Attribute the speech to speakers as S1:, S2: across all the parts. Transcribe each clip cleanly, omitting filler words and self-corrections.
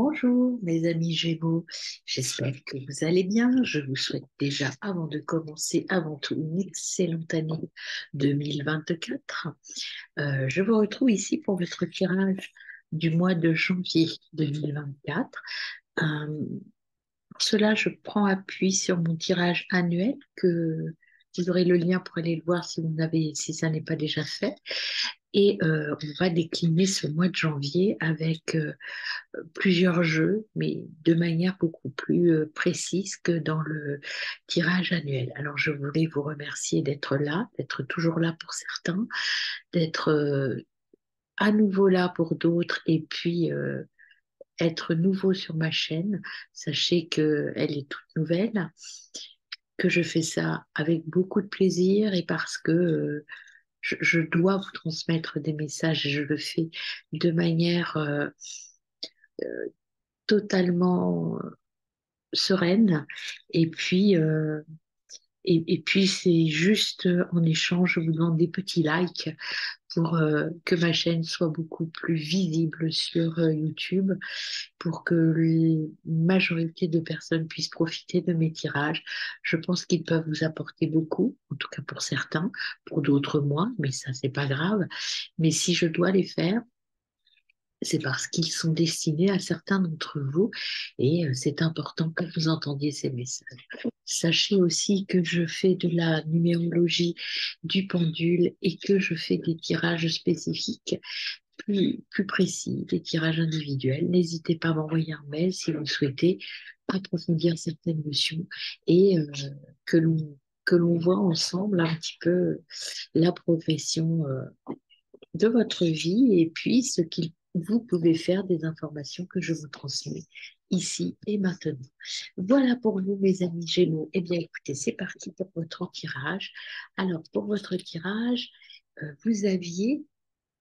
S1: Bonjour mes amis Gémeaux, j'espère que vous allez bien. Je vous souhaite déjà, avant de commencer, avant tout une excellente année 2024. Je vous retrouve ici pour votre tirage du mois de janvier 2024. Euh, pour cela, je prends appui sur mon tirage annuel que vous aurez le lien pour aller le voir si ça n'est pas déjà fait. Et on va décliner ce mois de janvier avec plusieurs jeux, mais de manière beaucoup plus précise que dans le tirage annuel. Alors, je voulais vous remercier d'être là, d'être toujours là pour certains, d'être à nouveau là pour d'autres, et puis être nouveau sur ma chaîne. Sachez qu'elle est toute nouvelle, que je fais ça avec beaucoup de plaisir et parce que je dois vous transmettre des messages et je le fais de manière totalement sereine. Et puis, et puis c'est juste en échange, je vous demande des petits likes pour que ma chaîne soit beaucoup plus visible sur YouTube, pour que la majorité de personnes puissent profiter de mes tirages. Je pense qu'ils peuvent vous apporter beaucoup, en tout cas pour certains, pour d'autres moins, mais ça, c'est pas grave. Mais si je dois les faire, c'est parce qu'ils sont destinés à certains d'entre vous et c'est important que vous entendiez ces messages. Sachez aussi que je fais de la numérologie du pendule et que je fais des tirages spécifiques plus précis, des tirages individuels. N'hésitez pas à m'envoyer un mail si vous souhaitez approfondir certaines notions et que l'on que l'on voit ensemble un petit peu la progression de votre vie et puis ce que vous pouvez faire des informations que je vous transmets ici et maintenant. Voilà pour vous, mes amis Gémeaux. Eh bien, écoutez, c'est parti pour votre tirage. Alors, pour votre tirage, vous aviez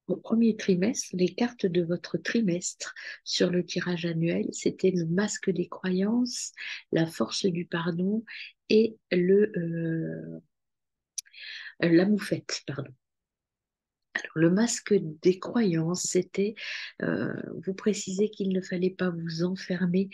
S1: au premier trimestre les cartes de votre trimestre sur le tirage annuel. C'était le masque des croyances, la force du pardon et la moufette, pardon. Alors, le masque des croyances, c'était vous préciser qu'il ne fallait pas vous enfermer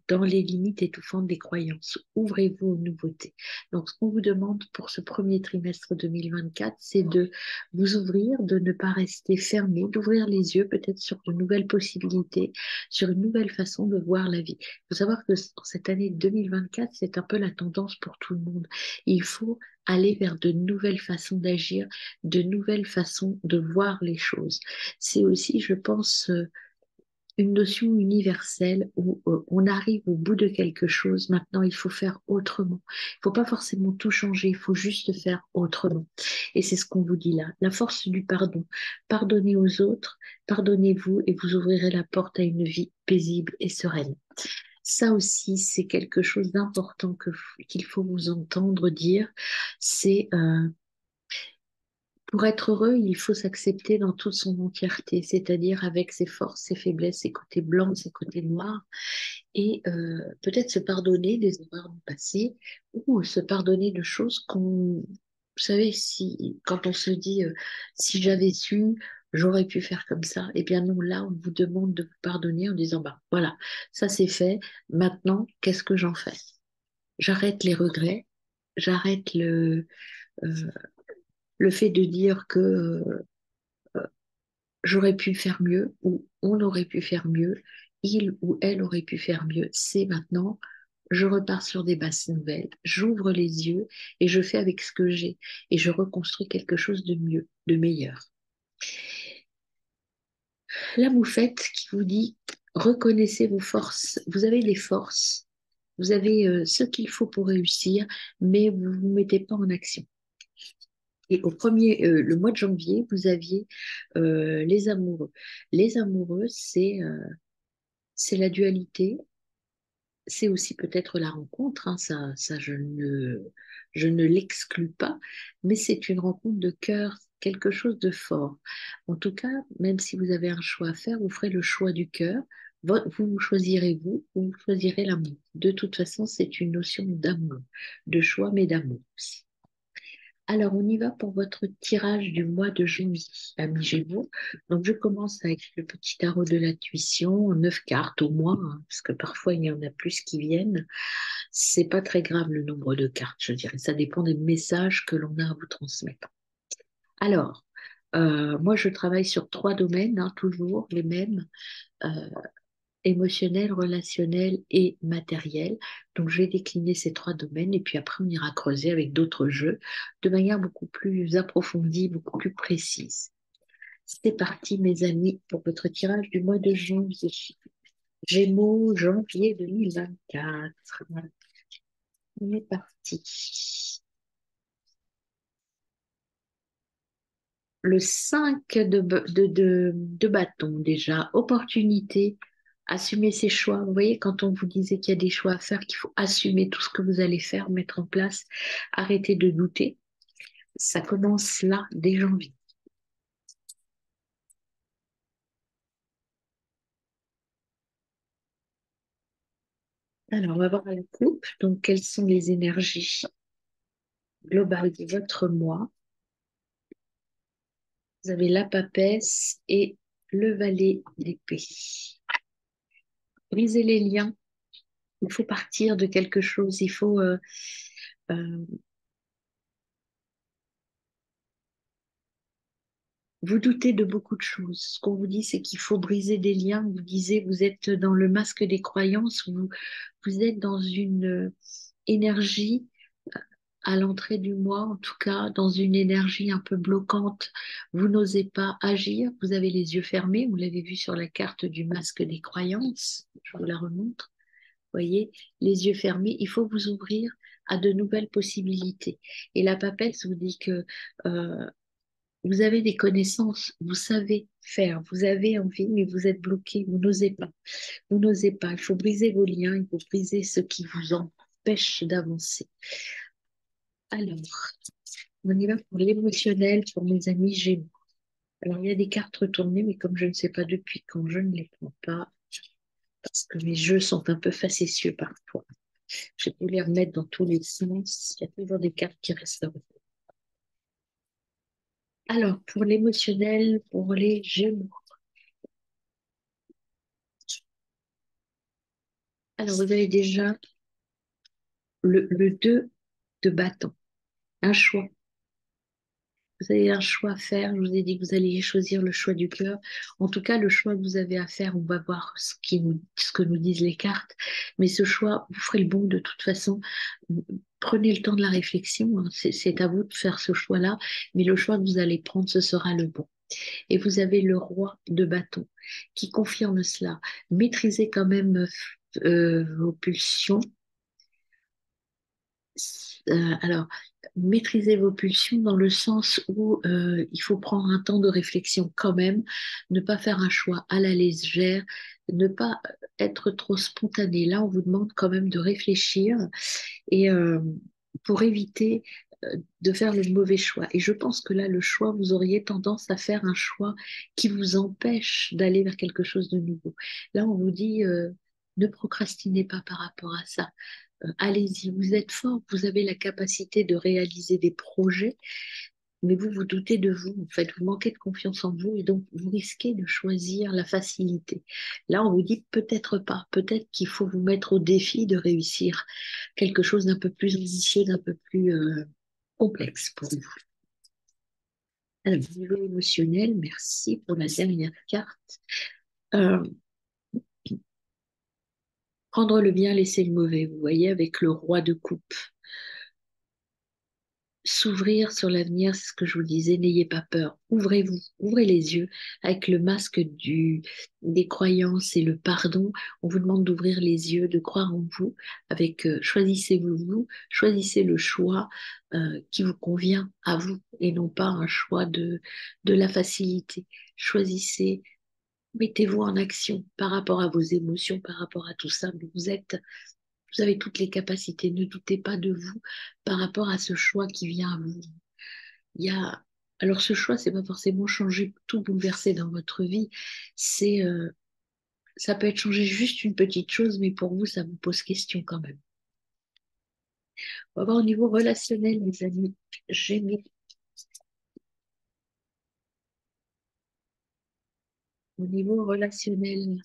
S1: dans les limites étouffantes des croyances. Ouvrez-vous aux nouveautés. Donc, ce qu'on vous demande pour ce premier trimestre 2024, c'est de vous ouvrir, de ne pas rester fermé, d'ouvrir les yeux peut-être sur de nouvelles possibilités, sur une nouvelle façon de voir la vie. Il faut savoir que cette année 2024, c'est un peu la tendance pour tout le monde. Il faut aller vers de nouvelles façons d'agir, de nouvelles façons de voir les choses. C'est aussi, je pense, une notion universelle où on arrive au bout de quelque chose. Maintenant, il faut faire autrement. Il ne faut pas forcément tout changer, il faut juste faire autrement. Et c'est ce qu'on vous dit là. La force du pardon. Pardonnez aux autres, pardonnez-vous et vous ouvrirez la porte à une vie paisible et sereine. Ça aussi, c'est quelque chose d'important qu'il faut vous entendre dire. C'est pour être heureux, il faut s'accepter dans toute son entièreté, c'est-à-dire avec ses forces, ses faiblesses, ses côtés blancs, ses côtés noirs, et peut-être se pardonner des erreurs du passé ou se pardonner de choses vous savez, si quand on se dit si j'avais su, j'aurais pu faire comme ça, eh bien non, là on vous demande de vous pardonner en disant bah voilà, ça c'est fait, maintenant qu'est-ce que j'en fais? J'arrête les regrets, j'arrête euh, le fait de dire que j'aurais pu faire mieux ou on aurait pu faire mieux, il ou elle aurait pu faire mieux. C'est maintenant, je repars sur des bases nouvelles, j'ouvre les yeux et je fais avec ce que j'ai et je reconstruis quelque chose de mieux, de meilleur. La moufette qui vous dit, reconnaissez vos forces, vous avez des forces, vous avez ce qu'il faut pour réussir, mais vous ne vous mettez pas en action. Et le mois de janvier, vous aviez les amoureux. Les amoureux, c'est la dualité, c'est aussi peut-être la rencontre, hein, ça je ne l'exclus pas, mais c'est une rencontre de cœur, quelque chose de fort. En tout cas, même si vous avez un choix à faire, vous ferez le choix du cœur. Vous choisirez vous choisirez l'amour. De toute façon, c'est une notion d'amour, de choix, mais d'amour aussi. Alors, on y va pour votre tirage du mois de janvier, amis Gémeaux. Donc, je commence avec le petit tarot de l'intuition, 9 cartes au moins, hein, parce que parfois il y en a plus qui viennent. C'est pas très grave le nombre de cartes, je dirais. Ça dépend des messages que l'on a à vous transmettre. Alors, moi, je travaille sur 3 domaines, hein, toujours les mêmes. euh, Émotionnel, relationnel et matériel. Donc, je vais décliner ces 3 domaines et puis après, on ira creuser avec d'autres jeux de manière beaucoup plus approfondie, beaucoup plus précise. C'est parti, mes amis, pour votre tirage du mois de janvier. Gémeaux, janvier 2024. On est parti. Le 5 de bâton, déjà. Opportunité, assumer ses choix. Vous voyez, quand on vous disait qu'il y a des choix à faire, qu'il faut assumer tout ce que vous allez faire, mettre en place, arrêter de douter. Ça commence là, dès janvier. Alors, on va voir la coupe. Donc, quelles sont les énergies globales de votre mois? Vous avez la papesse et le valet d'épée. Briser les liens. Il faut partir de quelque chose. Il faut euh, vous doutez de beaucoup de choses. Ce qu'on vous dit, c'est qu'il faut briser des liens. Vous disiez, vous êtes dans le masque des croyances, vous êtes dans une énergie à l'entrée du mois, en tout cas, dans une énergie un peu bloquante. Vous n'osez pas agir. Vous avez les yeux fermés. Vous l'avez vu sur la carte du masque des croyances. Je vous la remontre. Vous voyez, les yeux fermés. Il faut vous ouvrir à de nouvelles possibilités. Et la papesse vous dit que euh, vous avez des connaissances, vous savez faire, vous avez envie, mais vous êtes bloqué, vous n'osez pas. Vous n'osez pas. Il faut briser vos liens, il faut briser ce qui vous empêche d'avancer. Alors, on y va pour l'émotionnel, pour mes amis Gémeaux. Alors, il y a des cartes retournées, mais comme je ne sais pas depuis quand, je ne les prends pas, parce que mes jeux sont un peu facétieux parfois. Je peux les remettre dans tous les sens. Il y a toujours des cartes qui restent. Alors, pour l'émotionnel, pour les Gémeaux. Alors, vous avez déjà le 2 de bâton, un choix. Vous avez un choix à faire. Je vous ai dit que vous alliez choisir le choix du cœur. En tout cas, le choix que vous avez à faire, on va voir ce que nous disent les cartes. Mais ce choix, vous ferez le bon de toute façon. Prenez le temps de la réflexion, hein. C'est à vous de faire ce choix-là. Mais le choix que vous allez prendre, ce sera le bon. Et vous avez le roi de bâton qui confirme cela. Maîtrisez quand même vos pulsions. Alors, maîtriser vos pulsions dans le sens où il faut prendre un temps de réflexion quand même, ne pas faire un choix à la légère, ne pas être trop spontané. Là, on vous demande quand même de réfléchir et pour éviter de faire le mauvais choix. Et je pense que là, le choix, vous auriez tendance à faire un choix qui vous empêche d'aller vers quelque chose de nouveau. Là, on vous dit, ne procrastinez pas par rapport à ça. Allez-y, vous êtes fort, vous avez la capacité de réaliser des projets, mais vous vous doutez de vous, en fait, vous manquez de confiance en vous et donc vous risquez de choisir la facilité. Là, on vous dit peut-être pas, peut-être qu'il faut vous mettre au défi de réussir quelque chose d'un peu plus ambitieux, d'un peu plus complexe pour vous. Alors, niveau émotionnel, merci pour la dernière carte. Euh, Prendre le bien, laisser le mauvais, vous voyez, avec le roi de coupe. S'ouvrir sur l'avenir, c'est ce que je vous disais, n'ayez pas peur. Ouvrez-vous, ouvrez les yeux avec le masque des croyances et le pardon. On vous demande d'ouvrir les yeux, de croire en vous, avec choisissez-vous vous, choisissez le choix qui vous convient à vous et non pas un choix de la facilité. Choisissez, mettez-vous en action par rapport à vos émotions, par rapport à tout ça. Vous avez toutes les capacités. Ne doutez pas de vous par rapport à ce choix qui vient à vous. Il y a... Alors ce choix, c'est pas forcément changer, tout bouleverser dans votre vie. C'est, ça peut être changer juste une petite chose, mais pour vous, ça vous pose question quand même. On va voir au niveau relationnel, mes amis. J'ai mis au niveau relationnel.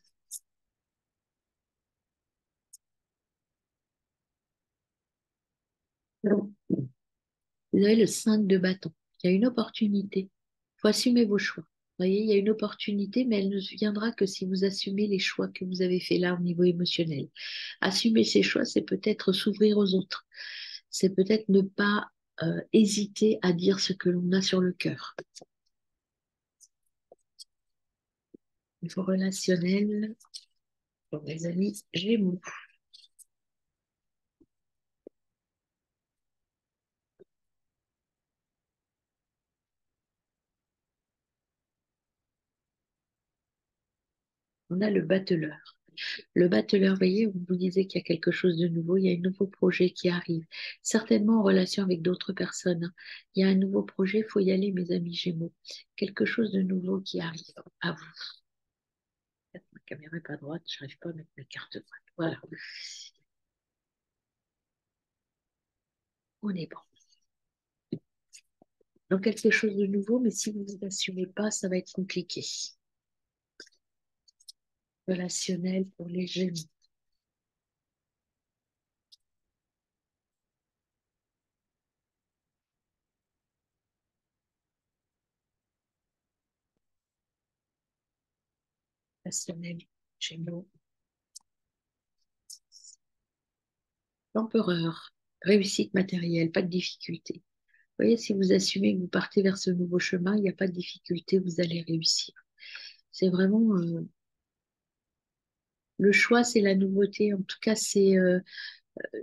S1: Vous avez le 5 de bâton. Il y a une opportunité. Il faut assumer vos choix. Vous voyez, il y a une opportunité, mais elle ne viendra que si vous assumez les choix que vous avez fait là au niveau émotionnel. Assumer ses choix, c'est peut-être s'ouvrir aux autres. C'est peut-être ne pas hésiter à dire ce que l'on a sur le cœur. Au niveau relationnel, pour mes amis Gémeaux. On a le battleur. Le battleur, vous voyez, vous vous disiez qu'il y a quelque chose de nouveau, il y a un nouveau projet qui arrive, certainement en relation avec d'autres personnes. Il y a un nouveau projet, il faut y aller, mes amis Gémeaux. Quelque chose de nouveau qui arrive à vous. Ma caméra n'est pas droite, je n'arrive pas à mettre mes cartes droite. Voilà, on est bon. Donc quelque chose de nouveau, mais si vous n'assumez pas, ça va être compliqué. Relationnel pour les Gémeaux. Relationnel, Gémeaux. L'empereur, réussite matérielle, pas de difficulté. Vous voyez, si vous assumez que vous partez vers ce nouveau chemin, il n'y a pas de difficulté, vous allez réussir. C'est vraiment le choix, c'est la nouveauté. En tout cas, c'est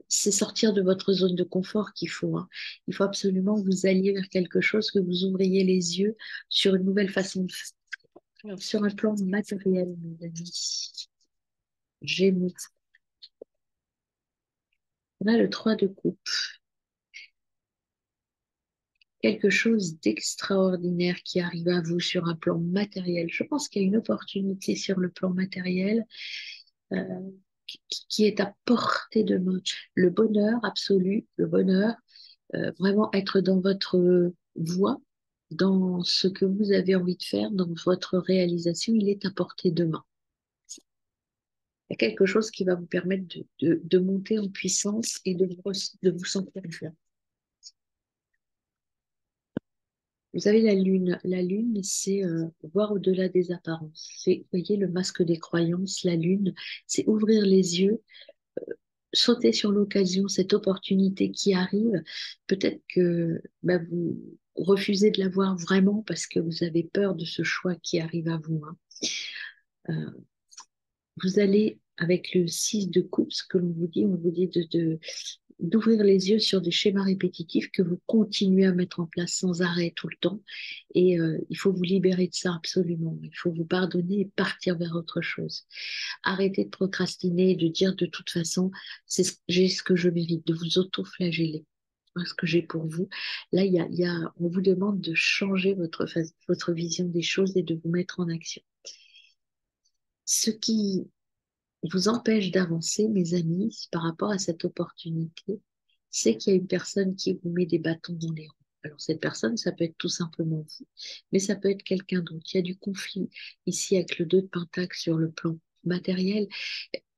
S1: sortir de votre zone de confort qu'il faut, hein. Il faut absolument que vous alliez vers quelque chose, que vous ouvriez les yeux sur une nouvelle façon de faire. Alors, sur un plan matériel, mes amis, Gémeaux. On a le 3 de coupe. Quelque chose d'extraordinaire qui arrive à vous sur un plan matériel. Je pense qu'il y a une opportunité sur le plan matériel euh, qui est à portée de main. Le bonheur absolu, le bonheur, vraiment être dans votre voie, dans ce que vous avez envie de faire, dans votre réalisation, il est à portée de main. Il y a quelque chose qui va vous permettre de monter en puissance et de vous sentir bien. Vous avez la lune. La lune, c'est voir au-delà des apparences. C'est, vous voyez, le masque des croyances. La lune, c'est ouvrir les yeux, sauter sur l'occasion, cette opportunité qui arrive. Peut-être que bah, vous refusez de la voir vraiment parce que vous avez peur de ce choix qui arrive à vous, hein. Euh, vous allez, avec le 6 de coupe, ce que l'on vous dit, on vous dit d'ouvrir les yeux sur des schémas répétitifs que vous continuez à mettre en place sans arrêt tout le temps. Et il faut vous libérer de ça absolument. Il faut vous pardonner et partir vers autre chose. Arrêtez de procrastiner et de dire de toute façon, j'ai ce que je mérite, de vous auto-flageller. Voilà ce que j'ai pour vous. Là, on vous demande de changer votre vision des choses et de vous mettre en action. Ce qui vous empêche d'avancer, mes amis, par rapport à cette opportunité, c'est qu'il y a une personne qui vous met des bâtons dans les roues. Alors, cette personne, ça peut être tout simplement vous, mais ça peut être quelqu'un d'autre. Il y a du conflit ici avec le 2 de Pentacle sur le plan matériel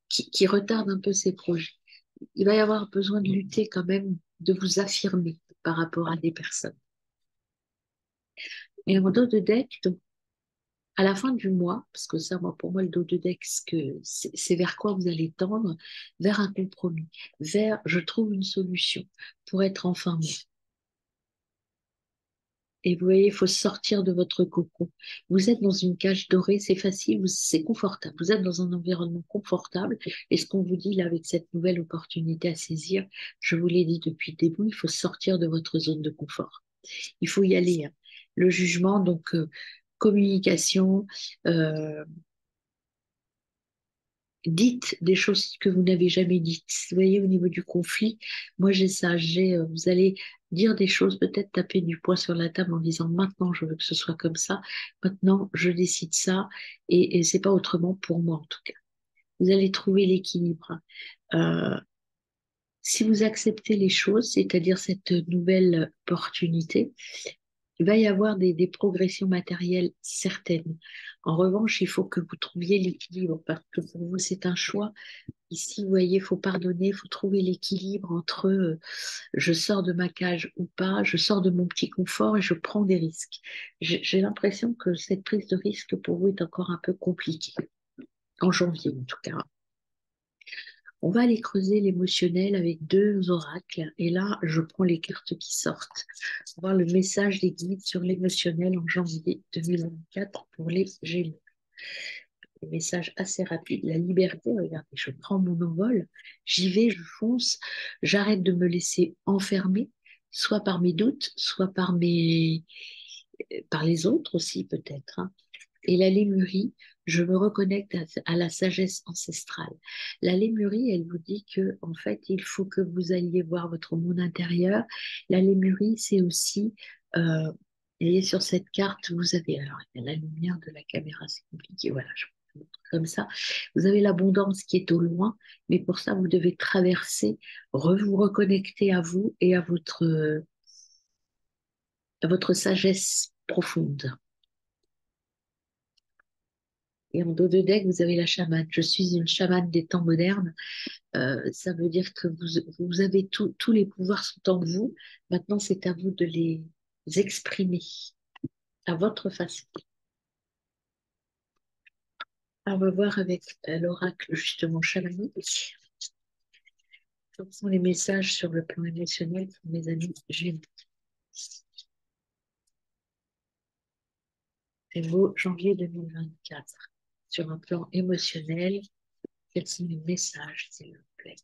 S1: qui retarde un peu ses projets. Il va y avoir besoin de lutter quand même, de vous affirmer par rapport à des personnes. Et en dos de deck, donc, à la fin du mois, parce que ça, moi, pour moi, le dos de deck, c'est vers quoi vous allez tendre, vers un compromis, vers je trouve une solution pour être enfin moi. Et vous voyez, il faut sortir de votre cocon. Vous êtes dans une cage dorée, c'est facile, c'est confortable. Vous êtes dans un environnement confortable. Et ce qu'on vous dit là avec cette nouvelle opportunité à saisir, je vous l'ai dit depuis le début, il faut sortir de votre zone de confort. Il faut y aller, hein. Le jugement, donc communication, euh, dites des choses que vous n'avez jamais dites. Vous voyez, au niveau du conflit, moi j'ai ça, vous allez dire des choses, peut-être taper du poing sur la table en disant maintenant je veux que ce soit comme ça, maintenant je décide ça et c'est pas autrement pour moi en tout cas. Vous allez trouver l'équilibre. Euh, Si vous acceptez les choses, c'est-à-dire cette nouvelle opportunité, il va y avoir des progressions matérielles certaines. En revanche, il faut que vous trouviez l'équilibre parce que pour vous, c'est un choix. Ici, vous voyez, il faut pardonner, il faut trouver l'équilibre entre je sors de ma cage ou pas, je sors de mon petit confort et je prends des risques. J'ai l'impression que cette prise de risque pour vous est encore un peu compliquée, en janvier en tout cas. On va aller creuser l'émotionnel avec deux oracles. Et là, je prends les cartes qui sortent. On va voir le message des guides sur l'émotionnel en janvier 2024 pour les Gémeaux. Le message assez rapide. La liberté, regardez, je prends mon envol, j'y vais, je fonce, j'arrête de me laisser enfermer, soit par mes doutes, soit par les autres aussi peut-être, hein. Et la lémurie, je me reconnecte à la sagesse ancestrale. La lémurie, elle vous dit que, en fait, il faut que vous alliez voir votre monde intérieur. La lémurie, c'est aussi, vous voyez, sur cette carte, vous avez, alors, il y a la lumière de la caméra, c'est compliqué, voilà, je vous montre comme ça. Vous avez l'abondance qui est au loin, mais pour ça, vous devez traverser, vous reconnecter à vous et à votre sagesse profonde. Et en dos de deck, vous avez la chamane. Je suis une chamane des temps modernes. Ça veut dire que vous avez tous les pouvoirs sont en vous. Maintenant, c'est à vous de les exprimer à votre façon. On va voir avec l'oracle justement chamanique. Quels sont les messages sur le plan émotionnel pour mes amis Gémeaux? Gémeaux, janvier 2024. Sur un plan émotionnel, quels sont les messages, s'il vous plaît?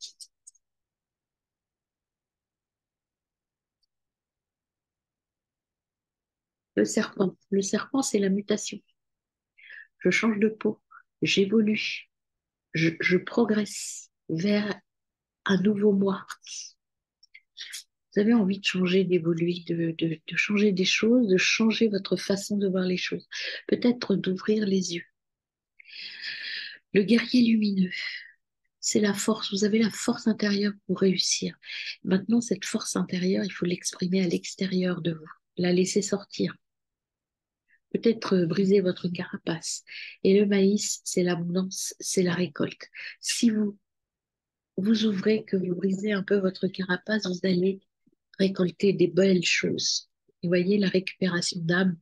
S1: Le serpent. Le serpent, c'est la mutation. Je change de peau, j'évolue, je progresse vers un nouveau moi. Vous avez envie de changer, d'évoluer, de changer des choses, de changer votre façon de voir les choses. Peut-être d'ouvrir les yeux. Le guerrier lumineux, c'est la force. Vous avez la force intérieure pour réussir. Maintenant, cette force intérieure, il faut l'exprimer à l'extérieur de vous, la laisser sortir. Peut-être briser votre carapace. Et le maïs, c'est l'abondance, c'est la récolte. Si vous ouvrez, que vous brisez un peu votre carapace, vous allez récolter des belles choses. Et voyez, la récupération d'âme,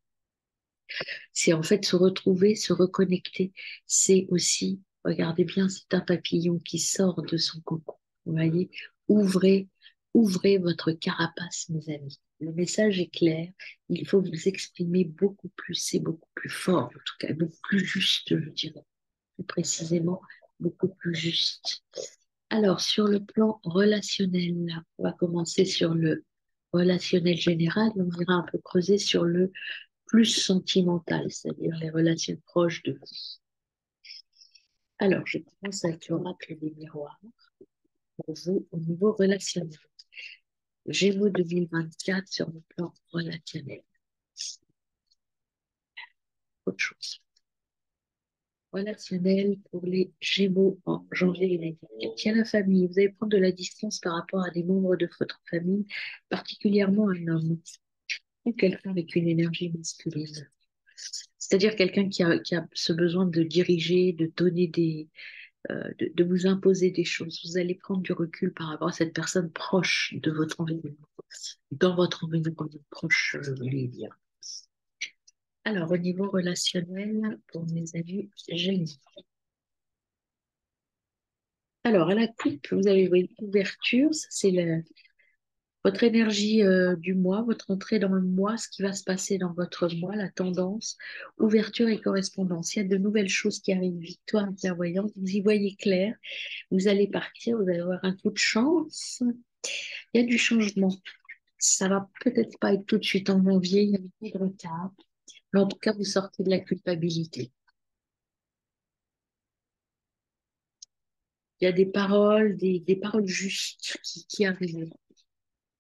S1: c'est en fait se retrouver, se reconnecter. C'est aussi, regardez bien, c'est un papillon qui sort de son cocon. Vous voyez, ouvrez, ouvrez votre carapace, mes amis. Le message est clair. Il faut vous exprimer beaucoup plus, c'est beaucoup plus fort, en tout cas, beaucoup plus juste, je dirais. Plus précisément, beaucoup plus juste. Alors, sur le plan relationnel, on va commencer sur le relationnel général, on ira un peu creuser sur le plus sentimental, c'est-à-dire les relations proches de vous. Alors, je commence avec l'oracle des miroirs pour vous au niveau relationnel. Gémeaux 2024 sur le plan relationnel. Autre chose. Relationnel pour les Gémeaux en janvier 2024. Tiens, la famille, vous allez prendre de la distance par rapport à des membres de votre famille, particulièrement un homme ou quelqu'un avec une énergie masculine. C'est-à-dire quelqu'un qui a ce besoin de diriger, de donner de vous imposer des choses. Vous allez prendre du recul par rapport à cette personne proche de votre environnement, dans votre environnement proche, je voulais dire. Alors, au niveau relationnel, pour mes amis Gémeaux. Alors, à la coupe, vous avez une couverture, ça, c'est votre énergie du mois, votre entrée dans le mois, ce qui va se passer dans votre mois, la tendance, ouverture et correspondance. Il y a de nouvelles choses qui arrivent, victoire, clairvoyance, vous y voyez clair, vous allez partir, vous allez avoir un coup de chance. Il y a du changement. Ça va peut-être pas être tout de suite en janvier, il y a un peu de retard. Mais en tout cas, vous sortez de la culpabilité. Il y a des paroles, des paroles justes qui arrivent.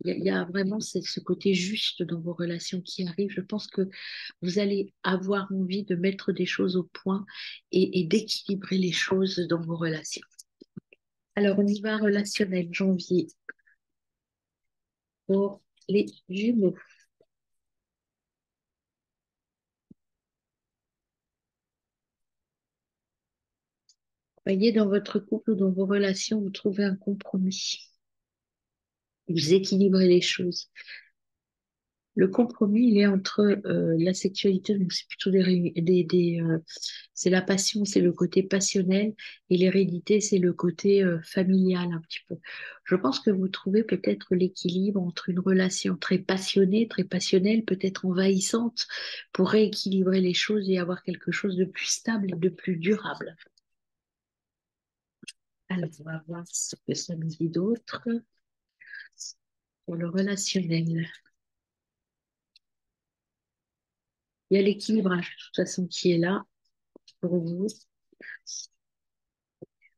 S1: Il y a vraiment ce côté juste dans vos relations qui arrive. Je pense que vous allez avoir envie de mettre des choses au point et d'équilibrer les choses dans vos relations. Alors, on y va relationnel, janvier. pour les jumeaux. Voyez, dans votre couple ou dans vos relations, vous trouvez un compromis. Vous équilibrez les choses. Le compromis, il est entre la sexualité, donc c'est plutôt c'est la passion, c'est le côté passionnel, et l'hérédité, c'est le côté familial un petit peu. Je pense que vous trouvez peut-être l'équilibre entre une relation très passionnée, très passionnelle, peut-être envahissante, pour rééquilibrer les choses et avoir quelque chose de plus stable et de plus durable. Alors, on va voir ce que ça nous dit d'autre pour le relationnel. Il y a l'équilibrage, de toute façon, qui est là pour vous.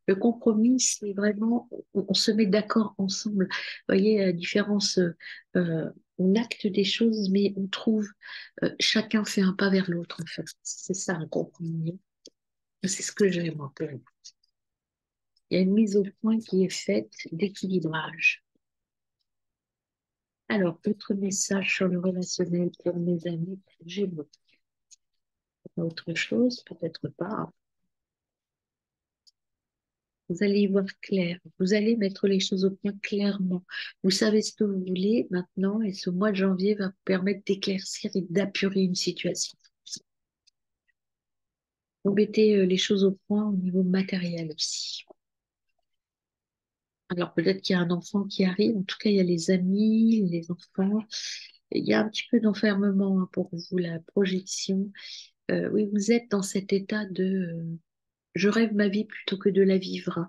S1: Le compromis, c'est vraiment, on se met d'accord ensemble. Vous voyez, la différence, on acte des choses, mais on trouve, chacun fait un pas vers l'autre, en fait. C'est ça, un compromis. C'est ce que j'aime un peu. Il y a une mise au point qui est faite d'équilibrage. Alors, autre message sur le relationnel pour mes amis Gémeaux. Autre chose, peut-être pas. Vous allez y voir clair. Vous allez mettre les choses au point clairement. Vous savez ce que vous voulez maintenant et ce mois de janvier va vous permettre d'éclaircir et d'apurer une situation. Vous mettez les choses au point au niveau matériel aussi. Alors peut-être qu'il y a un enfant qui arrive. En tout cas, il y a les amis, les enfants. Il y a un petit peu d'enfermement hein, pour vous, la projection. Oui, vous êtes dans cet état de je rêve ma vie plutôt que de la vivre.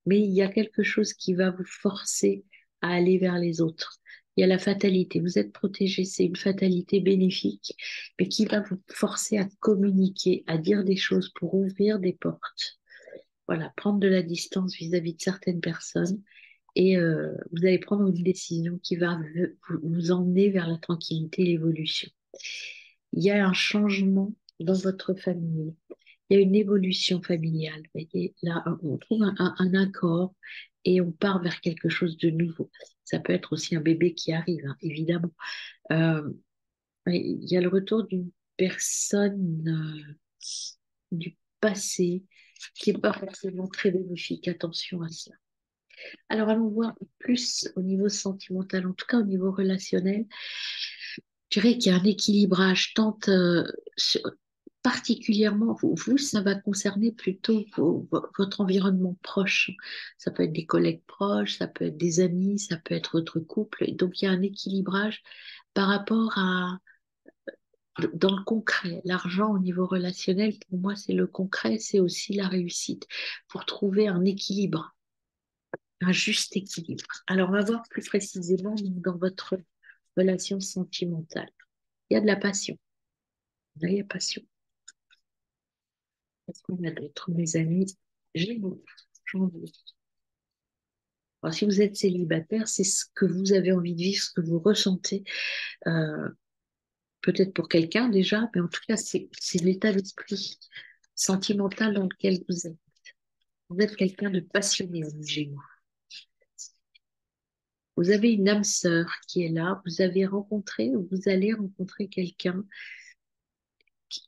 S1: Mais il y a quelque chose qui va vous forcer à aller vers les autres. Il y a la fatalité. Vous êtes protégé, c'est une fatalité bénéfique, mais qui va vous forcer à communiquer, à dire des choses pour ouvrir des portes. Voilà, prendre de la distance vis-à-vis de certaines personnes et vous allez prendre une décision qui va vous emmener vers la tranquillité et l'évolution. Il y a un changement dans votre famille. Il y a une évolution familiale. Vous voyez, là, on trouve un accord et on part vers quelque chose de nouveau. Ça peut être aussi un bébé qui arrive, hein, évidemment. Euh, il y a le retour d'une personne du passé qui n'est pas forcément très bénéfique. Attention à ça. Alors, allons voir plus au niveau sentimental, en tout cas au niveau relationnel. Je dirais qu'il y a un équilibrage tant particulièrement, vous, ça va concerner plutôt votre environnement proche. Ça peut être des collègues proches, ça peut être des amis, ça peut être votre couple. Et donc, il y a un équilibrage par rapport à, dans le concret. L'argent au niveau relationnel, pour moi, c'est le concret, c'est aussi la réussite. Pour trouver un équilibre, un juste équilibre. Alors, on va voir plus précisément dans votre relation sentimentale. Il y a de la passion. Là, il y a passion. Qu'est-ce qu'on a d'autre, mes amis? Gémeaux, janvier. Alors, si vous êtes célibataire, c'est ce que vous avez envie de vivre, ce que vous ressentez, euh, peut-être pour quelqu'un déjà, mais en tout cas, c'est l'état d'esprit sentimental dans lequel vous êtes. Vous êtes quelqu'un de passionné, vous, Gémeaux. Vous avez une âme sœur qui est là, vous avez rencontré ou vous allez rencontrer quelqu'un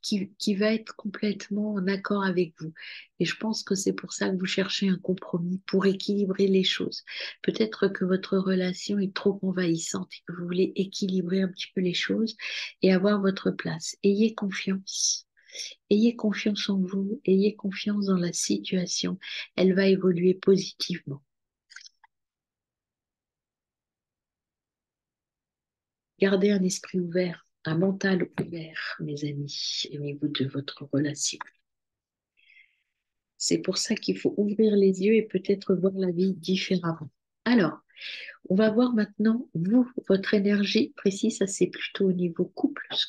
S1: qui va être complètement en accord avec vous. Et je pense que c'est pour ça que vous cherchez un compromis pour équilibrer les choses. Peut-être que votre relation est trop envahissante et que vous voulez équilibrer un petit peu les choses et avoir votre place. Ayez confiance. Ayez confiance en vous, ayez confiance dans la situation. Elle va évoluer positivement. Gardez un esprit ouvert, un mental ouvert, mes amis, au niveau de votre relation. C'est pour ça qu'il faut ouvrir les yeux et peut-être voir la vie différemment. Alors, on va voir maintenant, vous, votre énergie précise, ça c'est plutôt au niveau couple, ce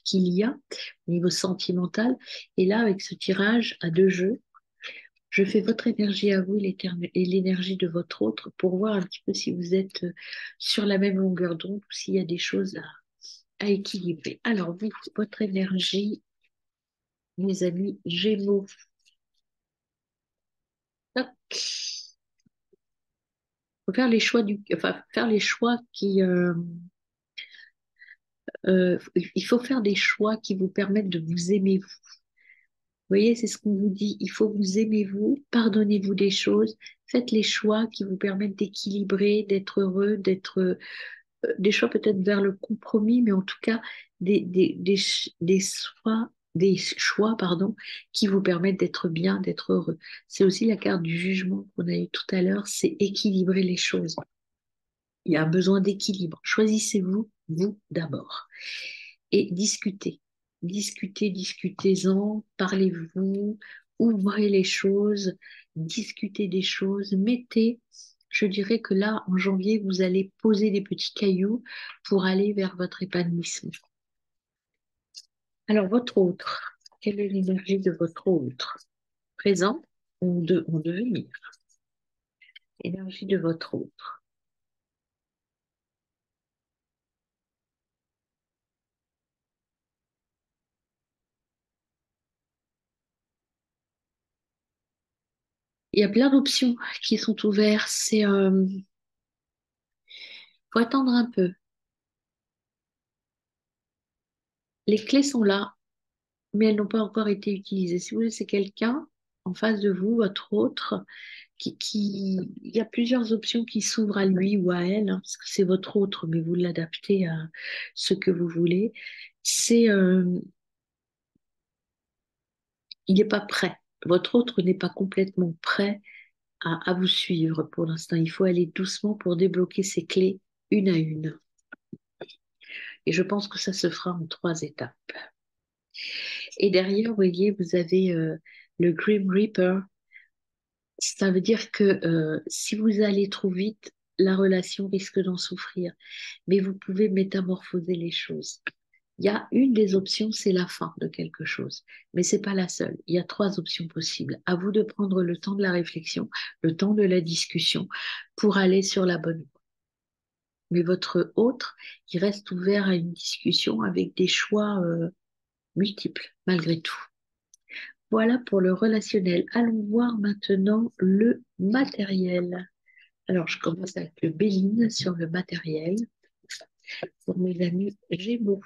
S1: qu'il y a, au niveau sentimental. Et là, avec ce tirage à deux jeux, je fais votre énergie à vous et l'énergie de votre autre pour voir un petit peu si vous êtes sur la même longueur d'onde ou s'il y a des choses à équilibrer. Alors, vous, votre énergie, mes amis Gémeaux. Toc. Faut faire les choix enfin, faire les choix il faut faire des choix qui vous permettent de vous aimer vous. Vous voyez, c'est ce qu'on vous dit. Il faut vous aimer vous, pardonnez-vous des choses, faites les choix qui vous permettent d'équilibrer, d'être heureux, des choix peut-être vers le compromis, mais en tout cas des choix, pardon, qui vous permettent d'être bien, d'être heureux. C'est aussi la carte du jugement qu'on a eu tout à l'heure, c'est équilibrer les choses. Il y a un besoin d'équilibre. Choisissez-vous, vous d'abord. Et discutez. Discutez, discutez-en, parlez-vous, ouvrez les choses, discutez des choses, mettez. Je dirais que là, en janvier, vous allez poser des petits cailloux pour aller vers votre épanouissement. Alors, votre autre, quelle est l'énergie de votre autre? Présent ou devenir? Énergie de votre autre. Il y a plein d'options qui sont ouvertes. Faut attendre un peu. Les clés sont là, mais elles n'ont pas encore été utilisées. Si vous voulez, c'est quelqu'un en face de vous, votre autre, il y a plusieurs options qui s'ouvrent à lui ou à elle, hein, parce que c'est votre autre, mais vous l'adaptez à ce que vous voulez. C'est, il n'est pas prêt. Votre autre n'est pas complètement prêt à vous suivre pour l'instant. Il faut aller doucement pour débloquer ces clés une à une. Et je pense que ça se fera en 3 étapes. Et derrière, vous voyez, vous avez le Grim Reaper. Ça veut dire que si vous allez trop vite, la relation risque d'en souffrir. Mais vous pouvez métamorphoser les choses. Il y a une des options, c'est la fin de quelque chose. Mais c'est pas la seule. Il y a 3 options possibles. À vous de prendre le temps de la réflexion, le temps de la discussion pour aller sur la bonne voie. Mais votre autre, il reste ouvert à une discussion avec des choix multiples, malgré tout. Voilà pour le relationnel. Allons voir maintenant le matériel. Alors, je commence avec le Béline sur le matériel pour mes amis Gémeaux,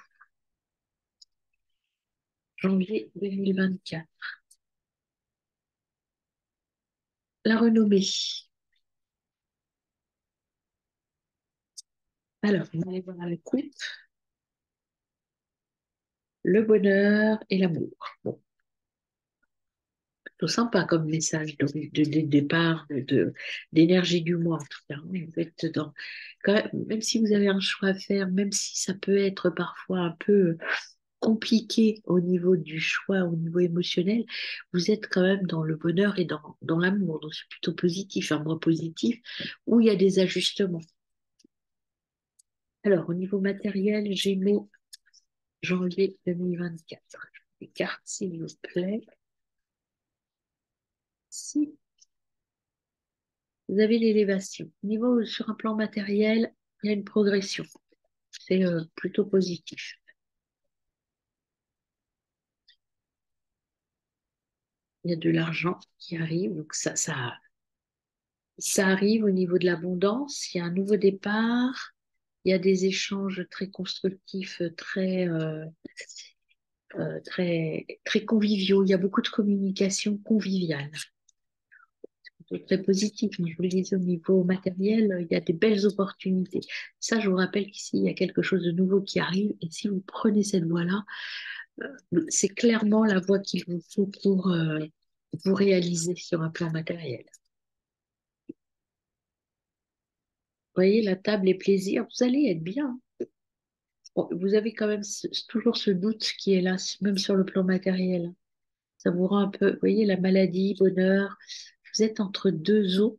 S1: janvier 2024. La renommée. Alors, on va aller voir la coupe, le bonheur et l'amour. Bon, plutôt sympa comme message de départ, d'énergie du mois, en tout cas. Vous êtes même si vous avez un choix à faire, même si ça peut être parfois un peu compliqué au niveau du choix, au niveau émotionnel, vous êtes quand même dans le bonheur et dans l'amour. Donc c'est plutôt positif, un mois positif où il y a des ajustements. Alors, au niveau matériel, Gémeaux, janvier 2024. Les cartes, s'il vous plaît. Si vous avez l'élévation, niveau sur un plan matériel, il y a une progression. C'est plutôt positif. Il y a de l'argent qui arrive, donc ça arrive au niveau de l'abondance. Il y a un nouveau départ. Il y a des échanges très constructifs, très conviviaux. Il y a beaucoup de communication conviviale. C'est très positif. Mais je vous le disais, au niveau matériel, il y a des belles opportunités. Ça, je vous rappelle qu'ici, il y a quelque chose de nouveau qui arrive. Et si vous prenez cette voie-là, c'est clairement la voie qu'il vous faut pour vous réaliser sur un plan matériel. Vous voyez, la table et plaisir, vous allez être bien. Bon, vous avez quand même toujours ce doute qui est là, même sur le plan matériel. Ça vous rend un peu, vous voyez, la maladie, bonheur. Vous êtes entre deux eaux.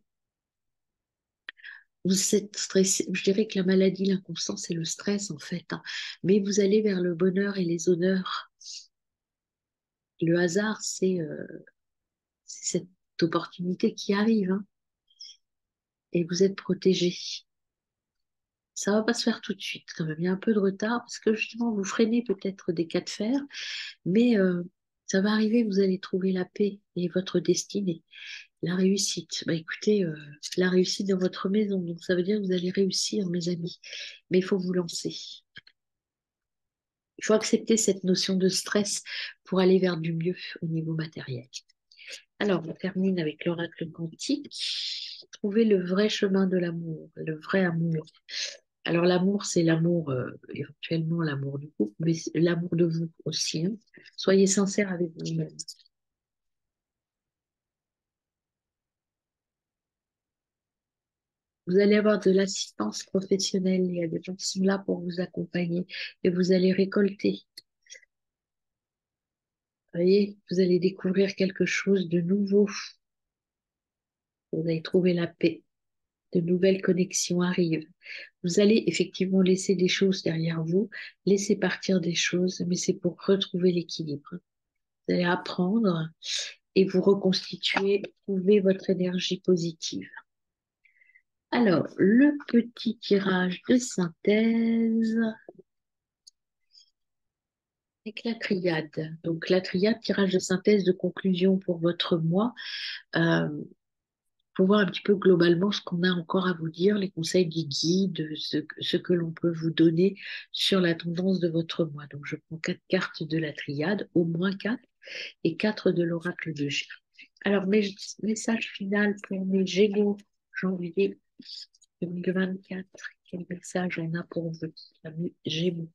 S1: Vous êtes stressé. Je dirais que la maladie, l'inconstance, c'est le stress en fait, hein. Mais vous allez vers le bonheur et les honneurs. Le hasard, c'est cette opportunité qui arrive, hein, et vous êtes protégé. Ça va pas se faire tout de suite quand même. Il y a un peu de retard parce que justement, vous freinez peut-être des cas de fer, mais Ça va arriver, vous allez trouver la paix et votre destinée, la réussite. Bah écoutez, la réussite dans votre maison, donc ça veut dire que vous allez réussir, mes amis. Mais il faut vous lancer. Il faut accepter cette notion de stress pour aller vers du mieux au niveau matériel. Alors, on termine avec l'oracle quantique. Trouver le vrai chemin de l'amour, le vrai amour. Alors, l'amour, c'est l'amour, éventuellement l'amour du couple, mais c'est l'amour de vous aussi, hein. Soyez sincère avec vous-même. Vous allez avoir de l'assistance professionnelle. Il y a des gens qui sont là pour vous accompagner et vous allez récolter. Vous voyez, vous allez découvrir quelque chose de nouveau. Vous allez trouver la paix. De nouvelles connexions arrivent. Vous allez effectivement laisser des choses derrière vous, laisser partir des choses, mais c'est pour retrouver l'équilibre. Vous allez apprendre et vous reconstituer, trouver votre énergie positive. Alors, le petit tirage de synthèse avec la triade. Donc, la triade, tirage de synthèse de conclusion pour votre mois. Euh, pour voir un petit peu globalement ce qu'on a encore à vous dire, les conseils des guides, ce que l'on peut vous donner sur la tendance de votre mois. Donc, je prends 4 cartes de la triade, au moins 4, et 4 de l'oracle de G. Alors, message final pour mes Gémeaux, janvier 2024. Quel message on a pour vous, amis Gémeaux?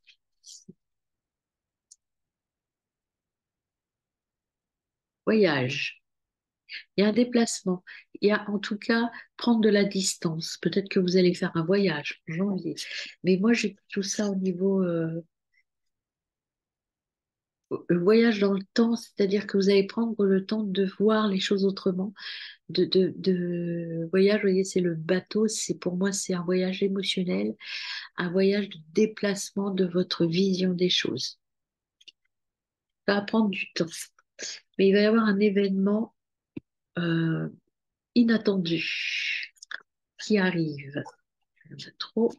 S1: Voyage. Il y a un déplacement. Il y a en tout cas prendre de la distance. Peut-être que vous allez faire un voyage en janvier. Mais moi, j'ai tout ça au niveau voyage dans le temps, c'est-à-dire que vous allez prendre le temps de voir les choses autrement. Voyage, vous voyez, c'est le bateau. C'est pour moi, c'est un voyage émotionnel, un voyage de déplacement de votre vision des choses. Ça va prendre du temps. Mais il va y avoir un événement euh, inattendu qui arrive. Je sais trop.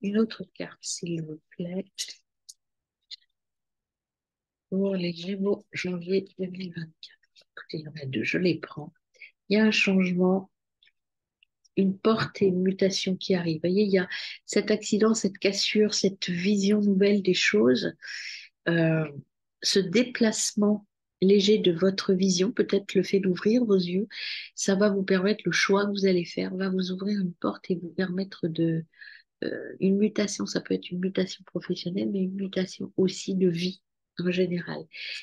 S1: Une autre carte, s'il vous plaît, pour les Gémeaux, janvier 2024. Écoutez, il y en a deux, je les prends. Il y a un changement, une porte et une mutation qui arrivent. Vous voyez, il y a cet accident, cette cassure, cette vision nouvelle des choses, euh, ce déplacement léger de votre vision, peut-être le fait d'ouvrir vos yeux, ça va vous permettre, le choix que vous allez faire va vous ouvrir une porte et vous permettre de une mutation, ça peut être une mutation professionnelle, mais une mutation aussi de vie en général.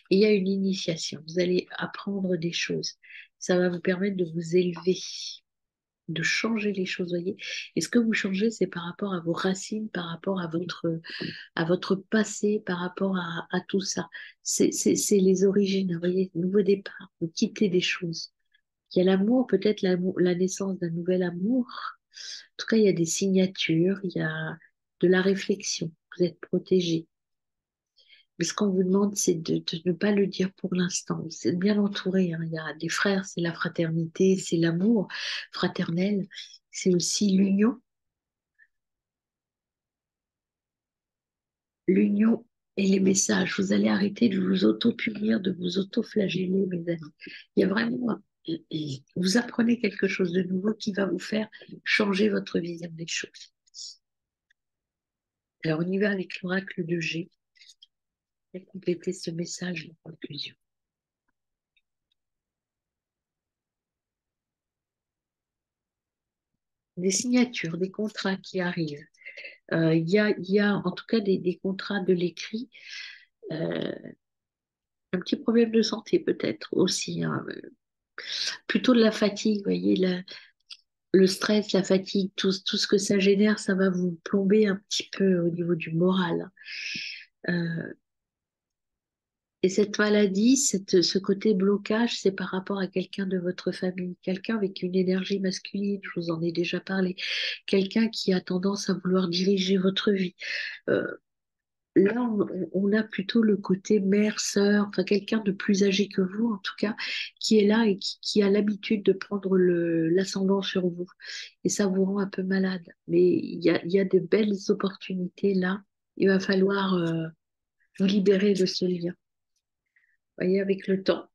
S1: Et il y a une initiation. Vous allez apprendre des choses. Ça va vous permettre de vous élever, de changer les choses, voyez. Et ce que vous changez, c'est par rapport à vos racines, par rapport à votre passé, par rapport à tout ça. C'est les origines, vous voyez, nouveau départ. Vous quittez des choses. Il y a l'amour, peut-être la naissance d'un nouvel amour. En tout cas, il y a des signatures, il y a de la réflexion. Vous êtes protégé. Mais ce qu'on vous demande, c'est de ne pas le dire pour l'instant. Vous êtes bien entouré, hein. Il y a des frères, c'est la fraternité, c'est l'amour fraternel, c'est aussi l'union. L'union et les messages. Vous allez arrêter de vous auto-punir, de vous auto-flageller, mes amis. Il y a vraiment, vous apprenez quelque chose de nouveau qui va vous faire changer votre vision des choses. Alors, on y va avec l'oracle de G et compléter ce message de conclusion. Des signatures, des contrats qui arrivent. Il y a en tout cas des contrats de l'écrit. Euh, un petit problème de santé peut-être aussi, hein. Plutôt de la fatigue, vous voyez, le stress, la fatigue, tout ce que ça génère, ça va vous plomber un petit peu au niveau du moral. Euh, et cette maladie, ce côté blocage, c'est par rapport à quelqu'un de votre famille, quelqu'un avec une énergie masculine, je vous en ai déjà parlé, quelqu'un qui a tendance à vouloir diriger votre vie. Euh, Là, on a plutôt le côté mère, sœur, enfin quelqu'un de plus âgé que vous, en tout cas, qui est là et qui a l'habitude de prendre l'ascendant sur vous. Et ça vous rend un peu malade. Mais il y a de belles opportunités là. Il va falloir vous libérez de ce lien. Vous voyez, avec le temps,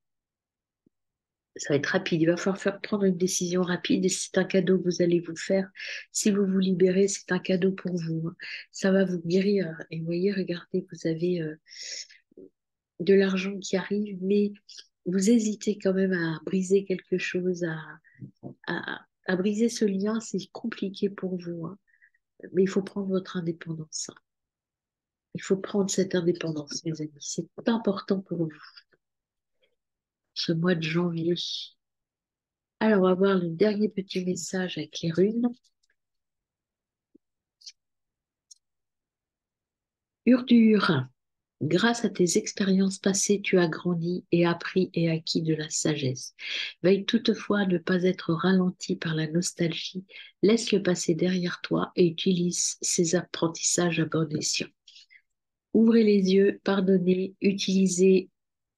S1: ça va être rapide. Il va falloir prendre une décision rapide et c'est un cadeau que vous allez vous faire. Si vous vous libérez, c'est un cadeau pour vous, hein. Ça va vous guérir. Et vous voyez, regardez, vous avez de l'argent qui arrive, mais vous hésitez quand même à briser quelque chose, à briser ce lien. C'est compliqué pour vous, hein. Mais il faut prendre votre indépendance, hein. Il faut prendre cette indépendance, mes amis. C'est important pour vous, ce mois de janvier. Alors, on va voir le dernier petit message avec les runes. Urdure, grâce à tes expériences passées, tu as grandi et appris et acquis de la sagesse. Veille toutefois à ne pas être ralenti par la nostalgie. Laisse le passé derrière toi et utilise ces apprentissages à bon escient. Ouvrez les yeux, pardonnez, utilisez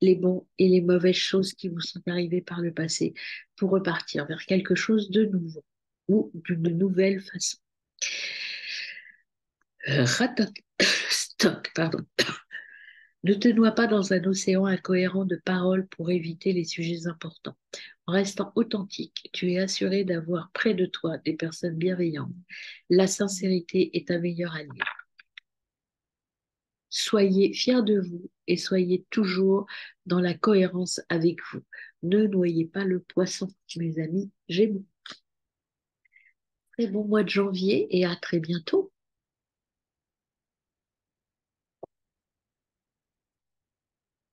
S1: les bons et les mauvaises choses qui vous sont arrivées par le passé pour repartir vers quelque chose de nouveau ou d'une nouvelle façon. Stock, pardon. Ne te noie pas dans un océan incohérent de paroles pour éviter les sujets importants. En restant authentique, tu es assuré d'avoir près de toi des personnes bienveillantes. La sincérité est un meilleur allié. Soyez fiers de vous et soyez toujours dans la cohérence avec vous. Ne noyez pas le poisson, mes amis Gémeaux. Très bon mois de janvier et à très bientôt.